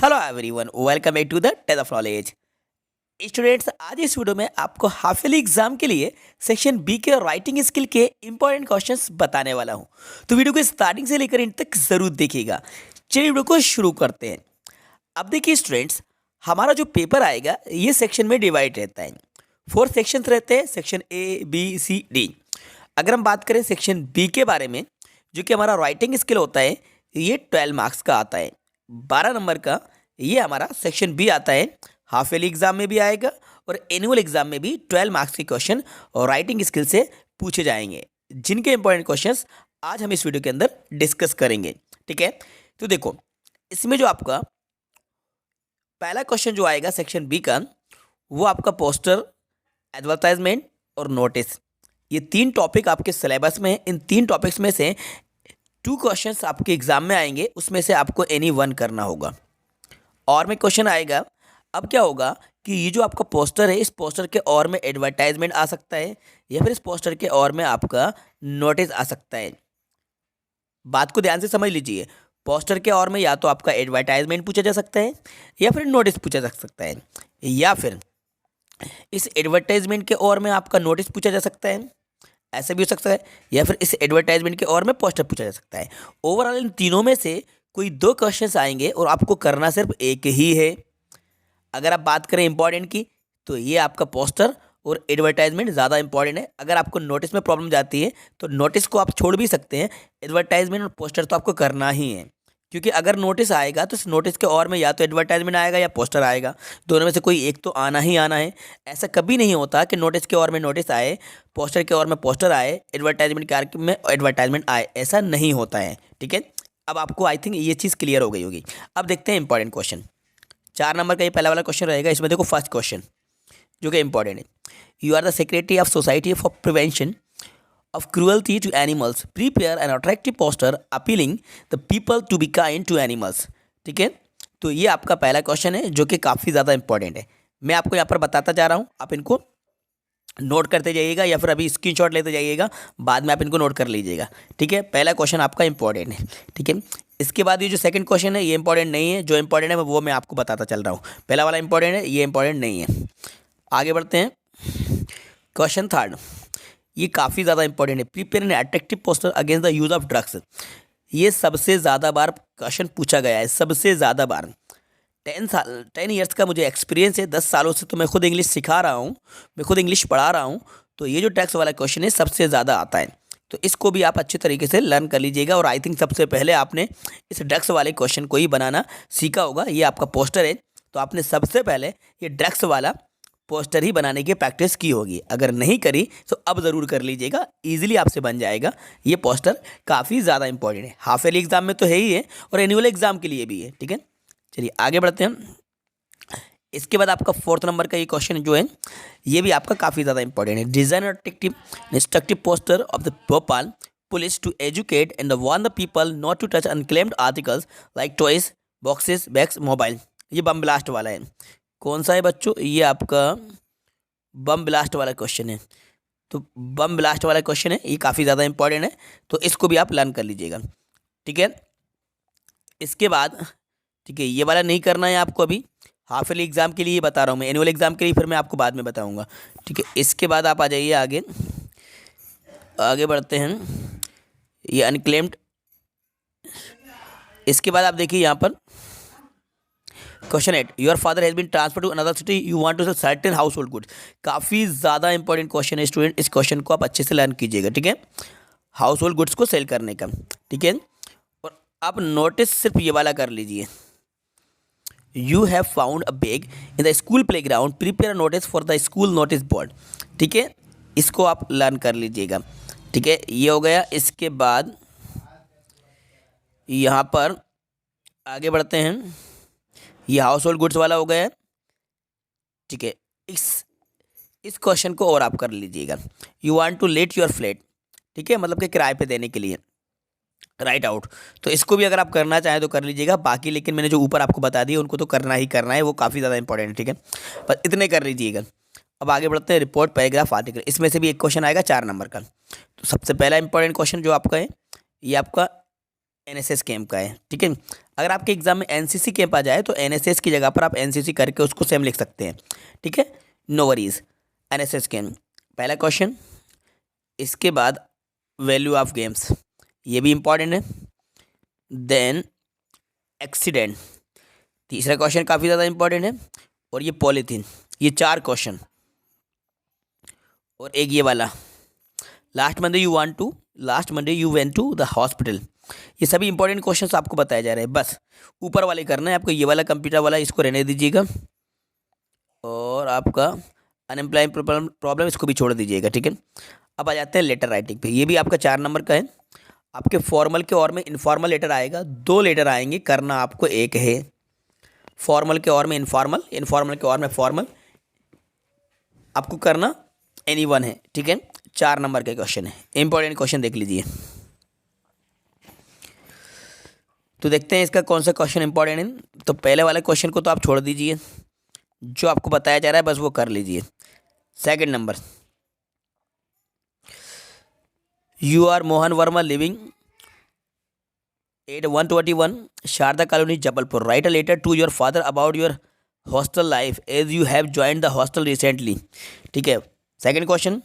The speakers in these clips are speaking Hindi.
Hello everyone, welcome back to the test of knowledge. Students, आज इस वीडियो में आपको हाफ ईयरली एग्जाम के लिए सेक्शन बी के राइटिंग स्किल के इंपॉर्टेंट क्वेश्चंस बताने वाला हूं। तो वीडियो को स्टार्टिंग से लेकर एंड तक जरूर देखिएगा। चलिए वीडियो को शुरू करते हैं। अब देखिए स्टूडेंट्स, हमारा जो पेपर आएगा ये सेक्शन में डिवाइड रहता है। 4 सेक्शंस रहते हैं, section A B C D. अगर हम बात करें सेक्शन बी के बारे में, जो कि हमारा राइटिंग स्किल होता है, ये 12 मार्क्स का आता है। 12 नंबर का ये हमारा सेक्शन बी आता है। हाफ ईयरली एग्जाम में भी आएगा और एनुअल एग्जाम में भी 12 मार्क्स के क्वेश्चन और राइटिंग स्किल से पूछे जाएंगे, जिनके इंपॉर्टेंट क्वेश्चंस आज हम इस वीडियो के अंदर डिस्कस करेंगे। ठीक है, तो देखो इसमें जो आपका पहला क्वेश्चन जो आएगा सेक्शन बी का, वो आपका पोस्टर, एडवर्टाइजमेंट और नोटिस, ये 3 टॉपिक आपके सिलेबस में है। इन 3 टॉपिक्स में से 2 क्वेश्चंस आपके एग्जाम में आएंगे, उसमें से आपको एनी 1 करना होगा। और में क्वेश्चन आएगा, अब क्या होगा कि ये जो आपका पोस्टर है, इस पोस्टर के और में एडवर्टाइजमेंट आ सकता है या फिर इस पोस्टर के और में आपका नोटिस आ सकता है। बात को ध्यान से समझ लीजिए। पोस्टर के और में या तो आपका एडवर्टाइजमेंट पूछा जा सकता है या फिर नोटिस पूछा जा सकता है, या फिर इस एडवर्टाइजमेंट के और में आपका नोटिस पूछा जा सकता है, ऐसा भी हो सकता है, या फिर इस एडवर्टाइजमेंट के और में पोस्टर पूछा जा सकता है। ओवरऑल इन तीनों में से कोई 2 क्वेश्चंस आएंगे और आपको करना सिर्फ एक ही है। अगर आप बात करें इंपॉर्टेंट की, तो ये आपका पोस्टर और एडवर्टाइजमेंट ज़्यादा इंपॉर्टेंट है। अगर आपको नोटिस में प्रॉब्लम जाती है तो नोटिस को आप छोड़ भी सकते हैं, एडवर्टाइजमेंट और पोस्टर तो आपको करना ही है। क्योंकि अगर नोटिस आएगा तो इस नोटिस के और में या तो एडवर्टाइजमेंट आएगा या पोस्टर आएगा, दोनों में से कोई एक तो आना ही आना है। ऐसा कभी नहीं होता कि नोटिस के और में नोटिस आए, पोस्टर के और में पोस्टर आए, एडवर्टाइजमेंट के और में एडवर्टाइजमेंट आए, ऐसा नहीं होता है। ठीक है, अब आपको आई थिंक ये चीज़ क्लियर हो गई होगी। अब देखते हैं इंपॉर्टेंट क्वेश्चन। 4 नंबर का ये पहला वाला क्वेश्चन रहेगा। इसमें देखो फर्स्ट क्वेश्चन जो कि इंपॉर्टेंट है, you are the secretary of society for prevention of cruelty to animals, prepare an attractive poster appealing the people to be kind to animals। ठीक है, तो ये आपका पहला क्वेश्चन है जो कि काफ़ी ज़्यादा इंपॉर्टेंट है। मैं आपको यहाँ पर बताता जा रहा हूँ, आप इनको नोट करते जाइएगा या फिर अभी स्क्रीनशॉट लेते जाइएगा, बाद में आप इनको नोट कर लीजिएगा। ठीक है, पहला क्वेश्चन आपका इंपॉर्टेंट है। ठीक है, इसके बाद ये जो सेकंड क्वेश्चन है ये इंपॉर्टेंट नहीं है, जो इंपॉर्टेंट है वो मैं आपको बताता चल रहा हूँ। पहला वाला इंपॉर्टेंट है, ये इंपॉर्टेंट नहीं है। आगे बढ़ते हैं। क्वेश्चन थर्ड, ये काफ़ी ज़्यादा इंपॉर्टेंट है। Prepare an attractive poster against the use of drugs. ये सबसे ज़्यादा बार क्वेश्चन पूछा गया है, सबसे ज़्यादा बार। 10 ईयर्स का मुझे एक्सपीरियंस है, 10 सालों से तो मैं खुद इंग्लिश सिखा रहा हूँ, मैं खुद इंग्लिश पढ़ा रहा हूँ। तो ये जो ड्रग्स वाला क्वेश्चन है सबसे ज़्यादा आता है, तो इसको भी आप अच्छे तरीके से लर्न कर लीजिएगा। और आई थिंक सबसे पहले आपने इस ड्रग्स वाले क्वेश्चन को ही बनाना सीखा होगा। ये आपका पोस्टर है, तो आपने सबसे पहले ये ड्रग्स वाला पोस्टर ही बनाने की प्रैक्टिस की होगी। अगर नहीं करी तो अब ज़रूर कर लीजिएगा, इजीली आपसे बन जाएगा। ये पोस्टर काफ़ी ज़्यादा इंपॉर्टेंट है, हाफ ईयरली एग्जाम में तो है ही है और एनुअल एग्जाम के लिए भी है। ठीक है, चलिए आगे बढ़ते हैं। इसके बाद आपका 4th नंबर का ये क्वेश्चन जो है, ये भी आपका काफ़ी ज़्यादा इंपॉर्टेंट है। Design attractive instructive poster of the Bhopal police to educate and warn the people not to touch unclaimed articles like toys, boxes, bags, mobile. ये बम ब्लास्ट वाला है। कौन सा है बच्चों? ये आपका बम ब्लास्ट वाला क्वेश्चन है। तो बम ब्लास्ट वाला क्वेश्चन है, ये काफ़ी ज़्यादा इंपॉर्टेंट है, तो इसको भी आप लर्न कर लीजिएगा। ठीक है, इसके बाद ठीक है, ये वाला नहीं करना है आपको अभी, हाफ ईयरली एग्जाम के लिए बता रहा हूँ मैं, एनुअल एग्जाम के लिए फिर मैं आपको बाद में बताऊँगा। ठीक है, इसके बाद आप आ जाइए आगे, आगे बढ़ते हैं। ये अनक्लेम्ड, इसके बाद आप देखिए यहाँ पर question 8, your father has been transfer to another city, you want to sell certain household goods. काफ़ी ज़्यादा इंपॉर्टेंट क्वेश्चन है स्टूडेंट, इस क्वेश्चन को आप अच्छे से लर्न कीजिएगा। ठीक है, हाउस होल्ड गुड्स को सेल करने का। ठीक है, और आप नोटिस सिर्फ ये वाला कर लीजिए, you have found a bag in the school play ground, prepare notice for the school notice board. ठीक है, इसको आप लर्न कर लीजिएगा। ठीक है, ये हो गया। इसके बाद यहाँ पर आगे बढ़ते हैं, ये हाउस होल्ड गुड्स वाला हो गया। ठीक है, इस क्वेश्चन को और आप कर लीजिएगा, you want to let your flat. ठीक है, मतलब कि किराए पे देने के लिए, राइट आउट। तो इसको भी अगर आप करना चाहें तो कर लीजिएगा। बाकी लेकिन मैंने जो ऊपर आपको बता दिया उनको तो करना ही करना है, वो काफ़ी ज़्यादा इंपॉर्टेंट है। ठीक है, बस इतने कर लीजिएगा। अब आगे बढ़ते हैं, रिपोर्ट, पैराग्राफ, आर्टिकल। इसमें से भी एक क्वेश्चन आएगा 4 नंबर का। तो सबसे पहला इंपॉर्टेंट क्वेश्चन जो आपका है, ये आपका एनएसएस कैंप का है, ठीक है। अगर आपके एग्जाम में एनसीसी कैंप आ जाए तो एनएसएस की जगह पर आप एनसीसी करके उसको सेम लिख सकते हैं, ठीक है। No worries. एनएसएस कैंप पहला क्वेश्चन। इसके बाद वैल्यू ऑफ गेम्स, ये भी इंपॉर्टेंट है। देन एक्सीडेंट, तीसरा क्वेश्चन काफ़ी ज़्यादा इंपॉर्टेंट है। और ये पॉलीथीन, ये 4 क्वेश्चन। और एक ये वाला, last Monday you went to the hospital. ये सभी इंपॉर्टेंट क्वेश्चंस आपको बताए जा रहे हैं। बस ऊपर वाले करना है आपको, ये वाला कंप्यूटर वाला इसको रहने दीजिएगा, और आपका अनएम्प्लॉयमेंट प्रॉब्लम इसको भी छोड़ दीजिएगा, ठीक है। अब आ जाते हैं लेटर राइटिंग पे। ये भी आपका 4 नंबर का है। आपके फॉर्मल के और में इनफॉर्मल लेटर आएगा, 2 लेटर आएंगे, करना आपको एक है। फॉर्मल के और में इनफॉर्मल, इनफॉर्मल के और में फॉर्मल, आपको करना एनी वन है, ठीक है। 4 नंबर का क्वेश्चन है, इंपॉर्टेंट क्वेश्चन देख लीजिए। तो देखते हैं इसका कौन सा क्वेश्चन इंपॉर्टेंट है। तो पहले वाले क्वेश्चन को तो आप छोड़ दीजिए, जो आपको बताया जा रहा है बस वो कर लीजिए। Second number, you are Mohan Verma living at 121 Sharda colony Jabalpur. Write a letter to your father about your hostel life as you have joined the hostel recently, ठीक है। Second question.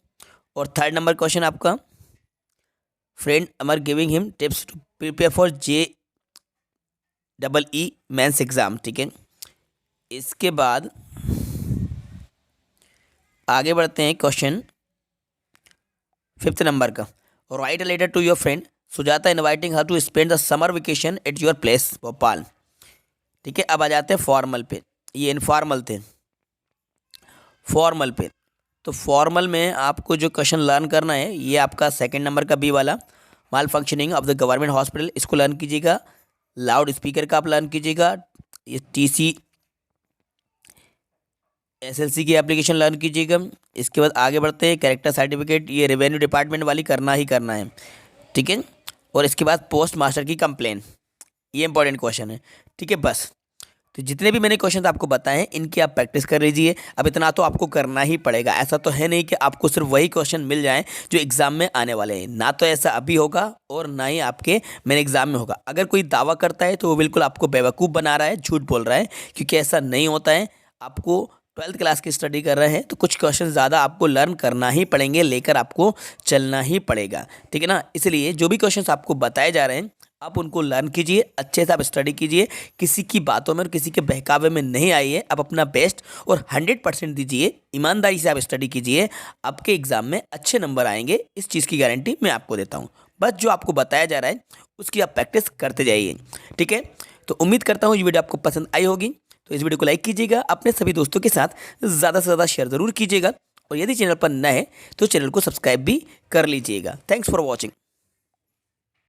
और थर्ड नंबर क्वेश्चन आपका, friend Amar giving him tips to prepare for JEE mains exam, ठीक है। इसके बाद आगे बढ़ते हैं क्वेश्चन 5th नंबर का। Write a letter to your friend Sujata inviting her to spend the summer vacation at your place Bhopal, ठीक है। अब आ जाते हैं फॉर्मल पे, ये इनफॉर्मल थे। फॉर्मल पे, तो फॉर्मल में आपको जो क्वेश्चन लर्न करना है, ये आपका 2nd नंबर का बी वाला, malfunctioning of the government hospital, इसको लर्न कीजिएगा। लाउड स्पीकर का आप लर्न कीजिएगा। ये TC SLC की एप्लीकेशन लर्न कीजिएगा। इसके बाद आगे बढ़ते हैं, कैरेक्टर सर्टिफिकेट, ये रेवेन्यू डिपार्टमेंट वाली करना ही करना है, ठीक है। और इसके बाद पोस्ट मास्टर की कंप्लेन, ये इंपॉर्टेंट क्वेश्चन है, ठीक है। बस तो जितने भी मैंने क्वेश्चन आपको बताए हैं इनकी आप प्रैक्टिस कर लीजिए। अब इतना तो आपको करना ही पड़ेगा, ऐसा तो है नहीं कि आपको सिर्फ वही क्वेश्चन मिल जाएं जो एग्ज़ाम में आने वाले हैं। ना तो ऐसा अभी होगा और ना ही आपके मेन एग्ज़ाम में होगा। अगर कोई दावा करता है तो वो बिल्कुल आपको बेवकूफ़ बना रहा है, झूठ बोल रहा है, क्योंकि ऐसा नहीं होता है। आपको 12th क्लास की स्टडी कर रहे हैं तो कुछ क्वेश्चन ज़्यादा आपको लर्न करना ही पड़ेंगे, लेकर आपको चलना ही पड़ेगा, ठीक है ना। इसलिए जो भी क्वेश्चन आपको बताए जा रहे हैं आप उनको लर्न कीजिए, अच्छे से आप स्टडी कीजिए, किसी की बातों में और किसी के बहकावे में नहीं आइए। आप अपना बेस्ट और 100% दीजिए, ईमानदारी से आप स्टडी कीजिए, आपके एग्ज़ाम में अच्छे नंबर आएंगे, इस चीज़ की गारंटी मैं आपको देता हूँ। बस जो आपको बताया जा रहा है उसकी आप प्रैक्टिस करते जाइए, ठीक है। तो उम्मीद करता हूँ ये वीडियो आपको पसंद आई होगी। तो इस वीडियो को लाइक कीजिएगा, अपने सभी दोस्तों के साथ ज़्यादा से ज़्यादा शेयर ज़रूर कीजिएगा, और यदि चैनल पर नए हैं तो चैनल को सब्सक्राइब भी कर लीजिएगा। Thanks for watching.